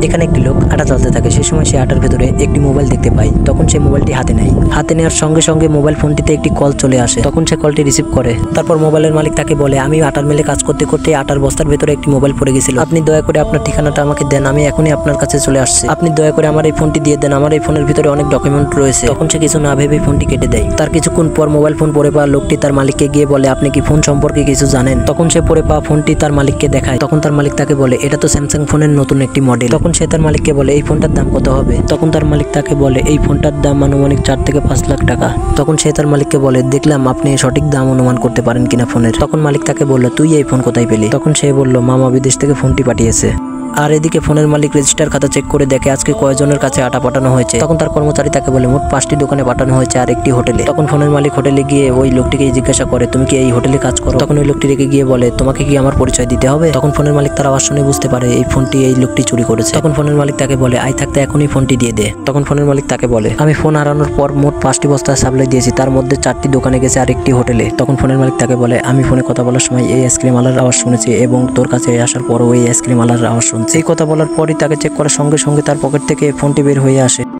এখানে একটি লোক আটা চালতে থাকে। সেই সময় সে আটার ভেতরে একটি মোবাইল দেখতে পায়। তখন সে মোবাইলটি হাতে নেয়। হাতে নেওয়ার সঙ্গে সঙ্গে মোবাইল ফোনটিতে একটি কল চলে আসে। তখন সে কলটি রিসিভ করে। তারপর মোবাইলের মালিক তাকে বলে, আমি আটার মিলে কাজ করতে করতে আটার বস্তার ভেতরে একটি মোবাইল পড়ে গেছিল। আপনি দয়া করে আপনার ঠিকানাটা আমাকে দেন, আমি এখনই আপনার কাছে চলে আসছি। আপনি দয়া করে আমার এই ফোনটি দিয়ে দেন, আমার এই ফোনের ভিতরে অনেক ডকুমেন্ট রয়েছে। তখন সে কিছু না ভেবে ফোনটি কেটে দেয়। তার কিছুক্ষণ পর মোবাইল ফোন পড়ে পাওয়া লোকটি তার মালিককে গিয়ে বলে, আপনি কি ফোন সম্পর্কে কিছু জানেন? তখন সে পড়ে পাওয়া ফোনটি তার মালিককে দেখায়। তখন তার মালিক তাকে বলে, এটা তো স্যামসাং ফোনের নতুন একটি মডেল। তখন সে তার মালিককে বলে, এই ফোনটার দাম কত হবে? তখন তার মালিক তাকে বলে, এই ফোনটার দাম আনুমানিক 4 থেকে 5 লাখ টাকা। তখন সে তার মালিককে বলে, দেখলাম আপনি সঠিক দাম অনুমান করতে পারেন কিনা ফোনের। তখন মালিক তাকে বলল, তুই এই ফোন কোথায় পেলি? তখন সে বলল, মামা বিদেশ থেকে ফোনটি পাঠিয়েছে। আর এদিকে ফোনের মালিক রেজিস্টার খাতা চেক করে দেখে আজকে কয়জনের কাছে আটা পাঠানো হয়েছে। তখন তার কর্মচারী তাকে বলে, মোট 5টি দোকানে পাঠানো হয়েছে আর একটি হোটেলে। তখন ফোনের মালিক হোটেলে গিয়ে ওই লোকটিকে জিজ্ঞাসা করে, তুমি কি এই হোটেলে কাজ করো? তখন ওই লোকটি রেগে গিয়ে বলে, তোমাকে কি আমার পরিচয় দিতে হবে? তখন ফোনের মালিক তার আওয়াজ শুনে বুঝতে পারে এই ফোনটি এই লোকটি চুরি করেছে। তখন ফোনের মালিক তাকে বলে, আই থাকতে এখনই ফোনটি দিয়ে দে। তখন ফোনের মালিক তাকে বলে, আমি ফোন হারানোর পর মোট 5টি বস্তা সাপ্লাই দিয়েছি, তার মধ্যে 4টি দোকানে গেছে আর একটি হোটেলে। তখন ফোনের মালিক তাকে বলে, আমি ফোনে কথা বলার সময় এই আইসক্রিম আলার আওয়াজ শুনেছি এবং তোর কাছে আসার পরও এই আইসক্রিম আলার আওয়াজ শুনছি। এই কথা বলার পরই তাকে চেক করার সঙ্গে সঙ্গে তার পকেট থেকে ফোনটি বের হয়ে আসে।